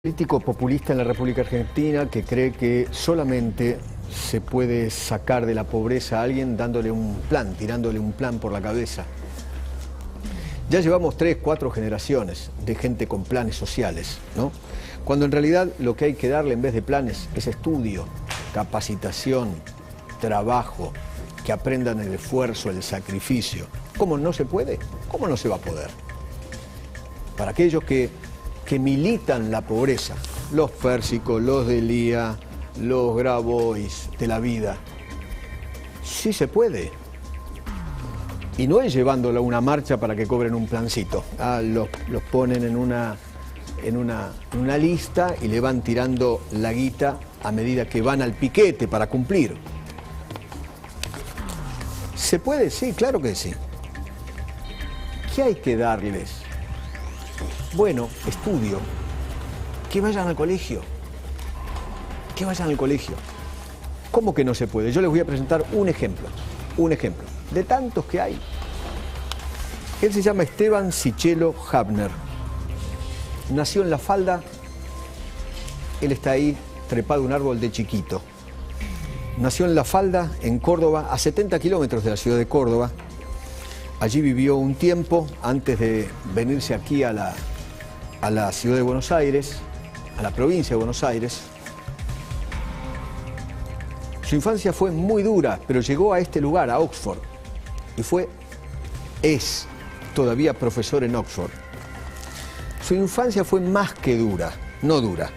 Político populista en la República Argentina que cree que solamente se puede sacar de la pobreza a alguien dándole un plan, tirándole un plan por la cabeza. Ya llevamos 3, 4 generaciones de gente con planes sociales, ¿no? Cuando en realidad lo que hay que darle en vez de planes es estudio, capacitación, trabajo, que aprendan el esfuerzo, el sacrificio. ¿Cómo no se puede? ¿Cómo no se va a poder? Para aquellos que militan la pobreza, los Férsicos, los Delía, los Grabois de la vida. Sí se puede. Y no es llevándolo a una marcha para que cobren un plancito. Los ponen en una lista y le van tirando la guita a medida que van al piquete para cumplir. ¿Se puede? Sí, claro que sí. ¿Qué hay que darles? Bueno, estudio, que vayan al colegio, que vayan al colegio. ¿Cómo que no se puede? Yo les voy a presentar un ejemplo, de tantos que hay. Él se llama Esteban Sichelo Habner. Nació en La Falda, él está ahí trepado a un árbol de chiquito. Nació en La Falda, en Córdoba, a 70 kilómetros de la ciudad de Córdoba. Allí vivió un tiempo antes de venirse aquí a la ciudad de Buenos Aires, a la provincia de Buenos Aires. Su infancia fue muy dura, pero llegó a este lugar, a Oxford, y es todavía profesor en Oxford. Su infancia fue más que dura, no dura.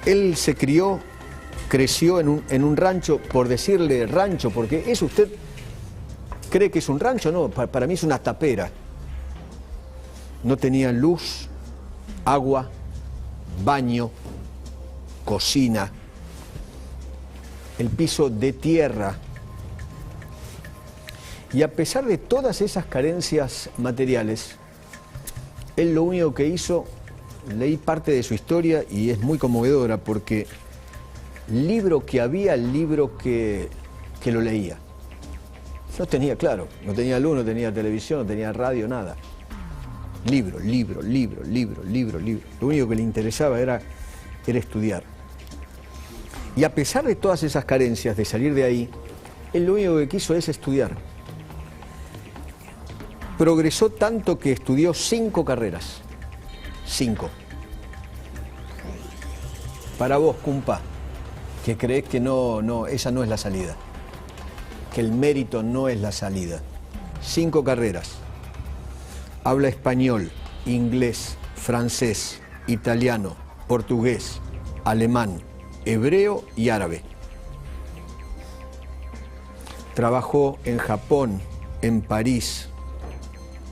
Él se creció en un rancho, por decirle rancho, porque ¿es usted cree que es un rancho? No, para mí es una tapera. No tenía luz, agua, baño, cocina, el piso de tierra. Y a pesar de todas esas carencias materiales, él lo único que hizo, leí parte de su historia y es muy conmovedora porque libro que había, el libro que lo leía. No tenía, claro, no tenía luz, no tenía televisión, no tenía radio, nada. Libro. Lo único que le interesaba era estudiar. Y a pesar de todas esas carencias de salir de ahí, él lo único que quiso es estudiar. Progresó tanto que estudió 5 carreras. 5. Para vos, cumpa, que crees que esa no es la salida. Que el mérito no es la salida. 5 carreras. Habla español, inglés, francés, italiano, portugués, alemán, hebreo y árabe. Trabajó en Japón, en París,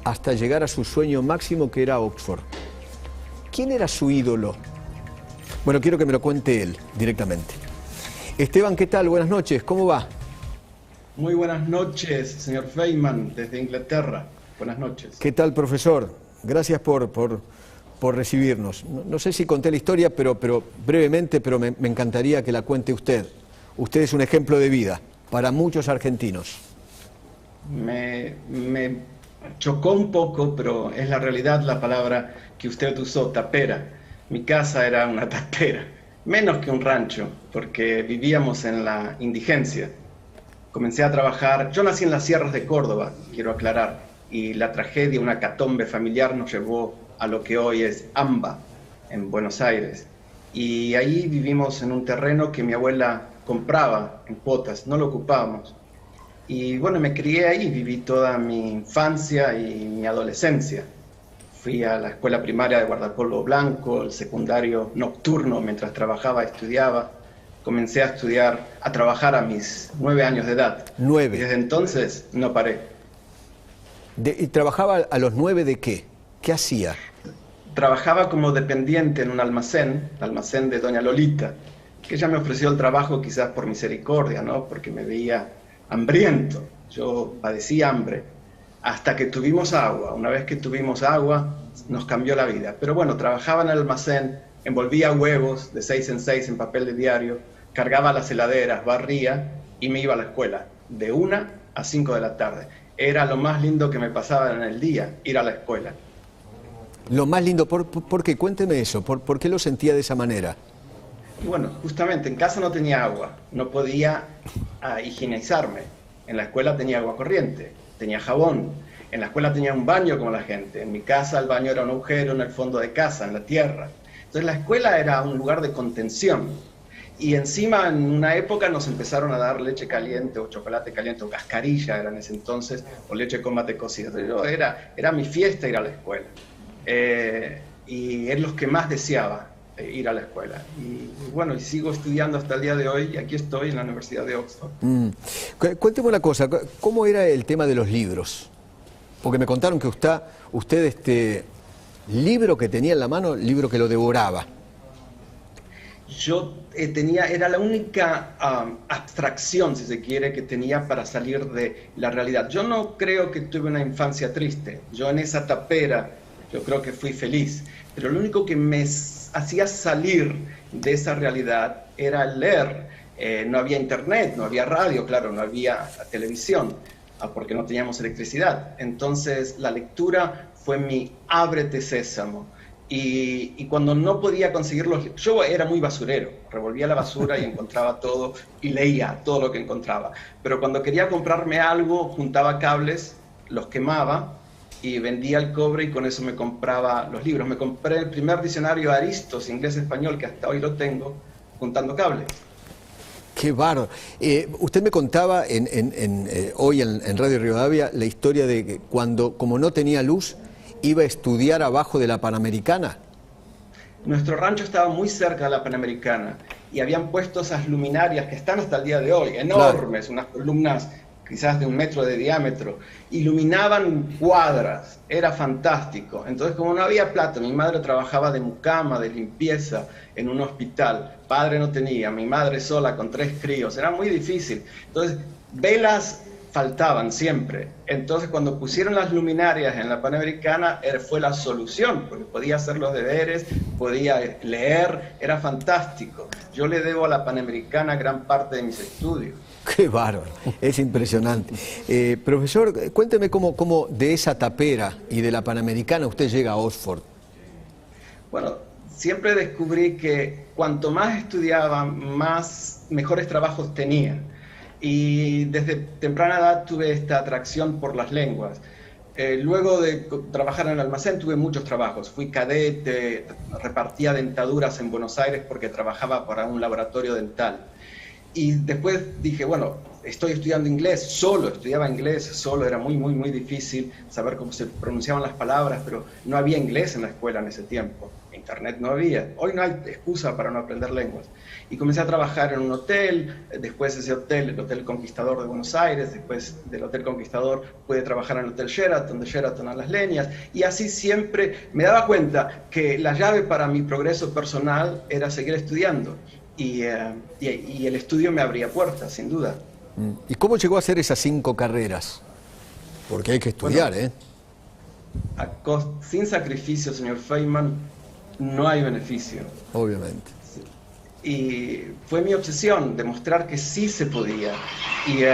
hasta llegar a su sueño máximo que era Oxford. ¿Quién era su ídolo? Bueno, quiero que me lo cuente él directamente. Esteban, ¿qué tal? Buenas noches, ¿cómo va? Muy buenas noches, señor Feynman, desde Inglaterra. Buenas noches. ¿Qué tal, profesor? Gracias por recibirnos. No sé si conté la historia, pero brevemente, pero me encantaría que la cuente usted. Usted es un ejemplo de vida para muchos argentinos. Me chocó un poco, pero es la realidad la palabra que usted usó, tapera. Mi casa era una tapera, menos que un rancho, porque vivíamos en la indigencia. Comencé a trabajar, yo nací en las sierras de Córdoba, quiero aclarar, y la tragedia, una hecatombe familiar nos llevó a lo que hoy es AMBA, en Buenos Aires. Y ahí vivimos en un terreno que mi abuela compraba en cuotas, no lo ocupábamos. Y bueno, me crié ahí, viví toda mi infancia y mi adolescencia. Fui a la escuela primaria de Guardapolvo Blanco, el secundario nocturno mientras trabajaba, estudiaba. Comencé a estudiar, a trabajar a mis 9 años de edad. 9. Y desde entonces no paré. ¿Y trabajaba a los 9 de qué? ¿Qué hacía? Trabajaba como dependiente en un almacén, el almacén de doña Lolita, que ella me ofreció el trabajo quizás por misericordia, ¿no? Porque me veía hambriento, yo padecía hambre, hasta que tuvimos agua. Una vez que tuvimos agua, nos cambió la vida. Pero bueno, trabajaba en el almacén, envolvía huevos de 6 en 6 en papel de diario, cargaba las heladeras, barría y me iba a la escuela, de 1 a 5 de la tarde. Era lo más lindo que me pasaba en el día, ir a la escuela. Lo más lindo, ¿por qué? Cuénteme eso, ¿por qué lo sentía de esa manera? Y bueno, justamente en casa no tenía agua, no podía higienizarme. En la escuela tenía agua corriente, tenía jabón. En la escuela tenía un baño como la gente. En mi casa el baño era un agujero en el fondo de casa, en la tierra. Entonces la escuela era un lugar de contención. Y encima en una época nos empezaron a dar leche caliente o chocolate caliente o cascarilla era en ese entonces, o leche con mate cocido. Era mi fiesta ir a la escuela. Y es lo que más deseaba, ir a la escuela. Y bueno, y sigo estudiando hasta el día de hoy y aquí estoy en la Universidad de Oxford. Cuénteme una cosa, ¿cómo era el tema de los libros? Porque me contaron que usted libro que tenía en la mano, libro que lo devoraba. Yo era la única abstracción, si se quiere, que tenía para salir de la realidad. Yo no creo que tuve una infancia triste. Yo en esa tapera, yo creo que fui feliz. Pero lo único que me hacía salir de esa realidad era leer. No había internet, no había radio, claro, no había televisión, porque no teníamos electricidad. Entonces la lectura fue mi ábrete sésamo. Y cuando no podía conseguirlos, yo era muy basurero, revolvía la basura y encontraba todo y leía todo lo que encontraba. Pero cuando quería comprarme algo, juntaba cables, los quemaba y vendía el cobre y con eso me compraba los libros. Me compré el primer diccionario Aristos, inglés-español, que hasta hoy lo tengo, juntando cables. ¡Qué bárbaro! Usted me contaba hoy en Radio Rivadavia la historia de que como no tenía luz, iba a estudiar abajo de la Panamericana. Nuestro rancho estaba muy cerca de la Panamericana y habían puesto esas luminarias que están hasta el día de hoy, enormes, claro. Unas columnas quizás de 1 metro de diámetro, iluminaban cuadras, era fantástico. Entonces, como no había plata, mi madre trabajaba de mucama, de limpieza en un hospital, padre no tenía, mi madre sola con 3 críos, era muy difícil. Entonces, velas faltaban siempre. Entonces, cuando pusieron las luminarias en la Panamericana, fue la solución, porque podía hacer los deberes, podía leer, era fantástico. Yo le debo a la Panamericana gran parte de mis estudios. ¡Qué bárbaro! Es impresionante. Profesor, cuénteme cómo de esa tapera y de la Panamericana usted llega a Oxford. Bueno, siempre descubrí que cuanto más estudiaba, mejores trabajos tenía. Y desde temprana edad tuve esta atracción por las lenguas. Luego de trabajar en el almacén tuve muchos trabajos. Fui cadete, repartía dentaduras en Buenos Aires porque trabajaba para un laboratorio dental. Y después dije, bueno, estoy estudiando inglés, estudiaba inglés solo, era muy difícil saber cómo se pronunciaban las palabras, pero no había inglés en la escuela en ese tiempo, internet no había, hoy no hay excusa para no aprender lenguas. Y comencé a trabajar en un hotel, después ese hotel, el Hotel Conquistador de Buenos Aires, después del Hotel Conquistador pude trabajar en el Hotel Sheraton, de Sheraton a Las Leñas, y así siempre me daba cuenta que la llave para mi progreso personal era seguir estudiando. Y el estudio me abría puertas, sin duda. ¿Y cómo llegó a hacer esas 5 carreras? Porque hay que estudiar, bueno, sin sacrificio, señor Feynman, no hay beneficio. Obviamente. Y fue mi obsesión, demostrar que sí se podía. Y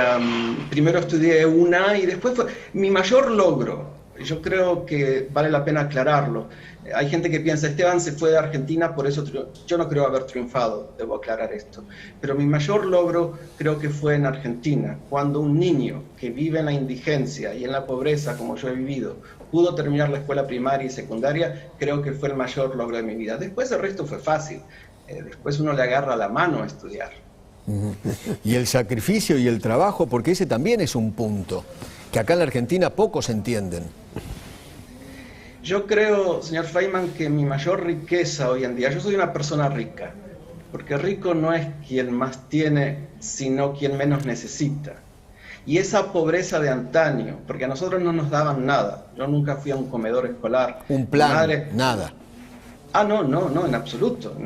primero estudié una y después fue mi mayor logro. Yo creo que vale la pena aclararlo. Hay gente que piensa, Esteban se fue de Argentina, por eso yo no creo haber triunfado, debo aclarar esto. Pero mi mayor logro creo que fue en Argentina, cuando un niño que vive en la indigencia y en la pobreza, como yo he vivido, pudo terminar la escuela primaria y secundaria, creo que fue el mayor logro de mi vida. Después el resto fue fácil, después uno le agarra la mano a estudiar. Y el sacrificio y el trabajo, porque ese también es un punto, que acá en la Argentina pocos entienden. Yo creo, señor Feynman, que mi mayor riqueza hoy en día, yo soy una persona rica, porque rico no es quien más tiene, sino quien menos necesita. Y esa pobreza de antaño, porque a nosotros no nos daban nada, yo nunca fui a un comedor escolar. Un plan, nada. No, en absoluto.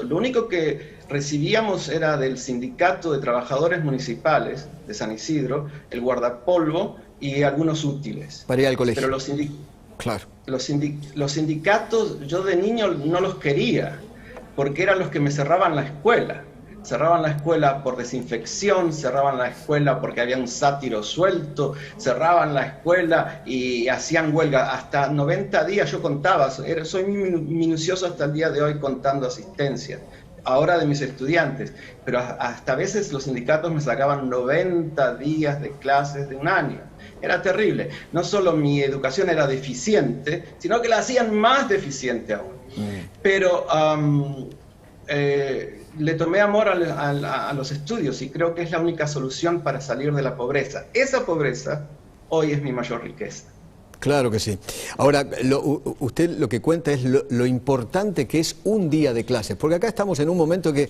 Lo único que recibíamos era del Sindicato de Trabajadores Municipales de San Isidro, el guardapolvo y algunos útiles. Para ir al colegio. Pero los sindicatos, yo de niño no los quería, porque eran los que me cerraban la escuela. Cerraban la escuela por desinfección, cerraban la escuela porque había un sátiro suelto, cerraban la escuela y hacían huelga. Hasta 90 días yo contaba, soy muy minucioso hasta el día de hoy contando asistencia, ahora de mis estudiantes, pero hasta a veces los sindicatos me sacaban 90 días de clases de un año. Era terrible. No solo mi educación era deficiente, sino que la hacían más deficiente aún. Pero le tomé amor a los estudios y creo que es la única solución para salir de la pobreza. Esa pobreza hoy es mi mayor riqueza. Claro que sí. Ahora, usted lo que cuenta es lo importante que es un día de clases, porque acá estamos en un momento que,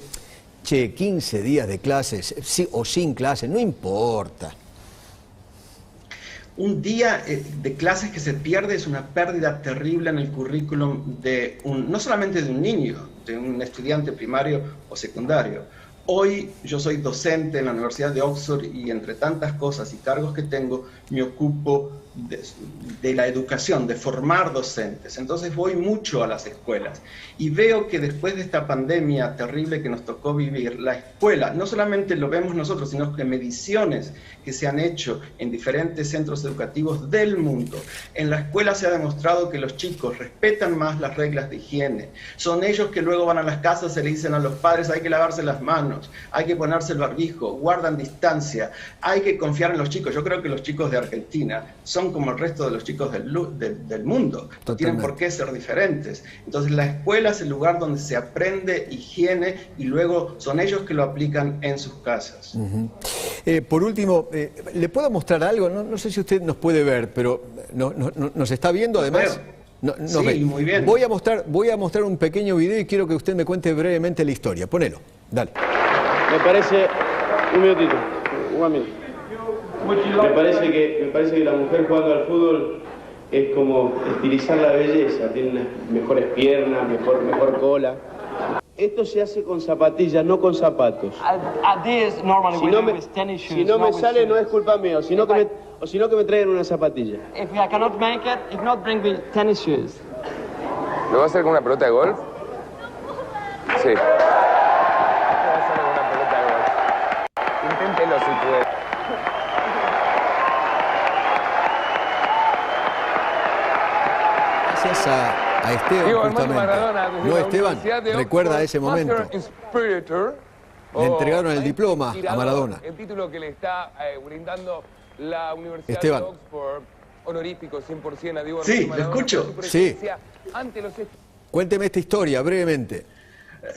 15 días de clases, sí o sin clases, no importa. Un día de clases que se pierde es una pérdida terrible en el currículum no solamente de un niño, de un estudiante primario o secundario. Hoy yo soy docente en la Universidad de Oxford y entre tantas cosas y cargos que tengo, me ocupo de la educación, de formar docentes. Entonces voy mucho a las escuelas y veo que después de esta pandemia terrible que nos tocó vivir, la escuela, no solamente lo vemos nosotros, sino que mediciones que se han hecho en diferentes centros educativos del mundo, en la escuela se ha demostrado que los chicos respetan más las reglas de higiene. Son ellos que luego van a las casas y le dicen a los padres hay que lavarse las manos, hay que ponerse el barbijo, guardan distancia, hay que confiar en los chicos. Yo creo que los chicos de Argentina son como el resto de los chicos del mundo, no tienen por qué ser diferentes. Entonces la escuela es el lugar donde se aprende higiene y luego son ellos que lo aplican en sus casas. Por último, ¿le puedo mostrar algo? No sé si usted nos puede ver, pero ¿nos está viendo además? Sí, ve. Muy bien. Voy a mostrar un pequeño video y quiero que usted me cuente brevemente la historia. Ponelo, dale. Me parece, un minutito, un minuto. Me parece que la mujer jugando al fútbol es como estilizar la belleza, tiene unas mejores piernas, mejor cola. Esto se hace con zapatillas, no con zapatos. Si no me sale, no es culpa mía, sino que me traigan una zapatilla. If I cannot make it, if not, bring me tennis shoes. ¿Lo va a hacer con una pelota de golf? Sí. Inténtelo si puede. Gracias a Esteban, justamente. Maradona, No, Esteban, recuerda ese momento. Le entregaron el diploma a Maradona. El título que le está brindando la Universidad Esteban. de Oxford, honorífico 100% a Diego Sí, Maradona. lo escucho. Sí. Cuénteme esta historia, brevemente.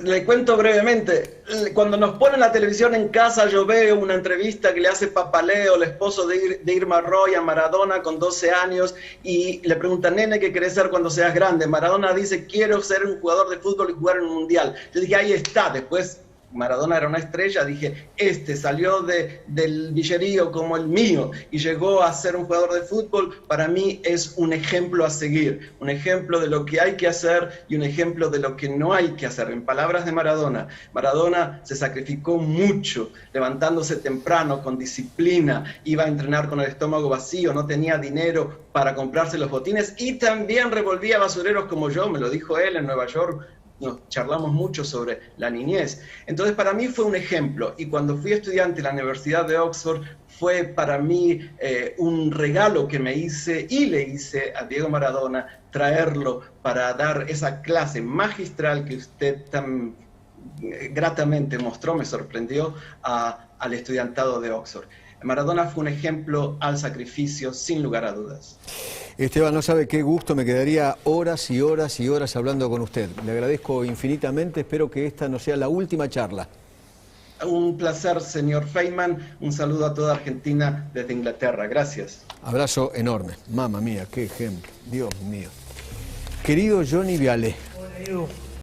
Le cuento brevemente. Cuando nos ponen la televisión en casa, yo veo una entrevista que le hace Papaleo, el esposo de Irma Roy, a Maradona con 12 años, y le preguntan, nene, ¿qué querés ser cuando seas grande? Maradona dice, quiero ser un jugador de fútbol y jugar en un mundial. Yo dije, ahí está. Después Maradona era una estrella, dije, salió del villerío como el mío y llegó a ser un jugador de fútbol. Para mí es un ejemplo a seguir, un ejemplo de lo que hay que hacer y un ejemplo de lo que no hay que hacer. En palabras de Maradona, Maradona se sacrificó mucho, levantándose temprano, con disciplina, iba a entrenar con el estómago vacío, no tenía dinero para comprarse los botines y también revolvía basureros como yo, me lo dijo él en Nueva York. Nos charlamos mucho sobre la niñez. Entonces para mí fue un ejemplo y cuando fui estudiante en la Universidad de Oxford fue para mí un regalo que me hice y le hice a Diego Maradona, traerlo para dar esa clase magistral que usted tan gratamente mostró, me sorprendió al estudiantado de Oxford. Maradona fue un ejemplo al sacrificio sin lugar a dudas. Esteban, no sabe qué gusto, me quedaría horas y horas y horas hablando con usted. Le agradezco infinitamente, espero que esta no sea la última charla. Un placer, señor Feynman. Un saludo a toda Argentina desde Inglaterra. Gracias. Abrazo enorme. Mamma mía, qué ejemplo. Dios mío. Querido Johnny Viale. Hola, Diego.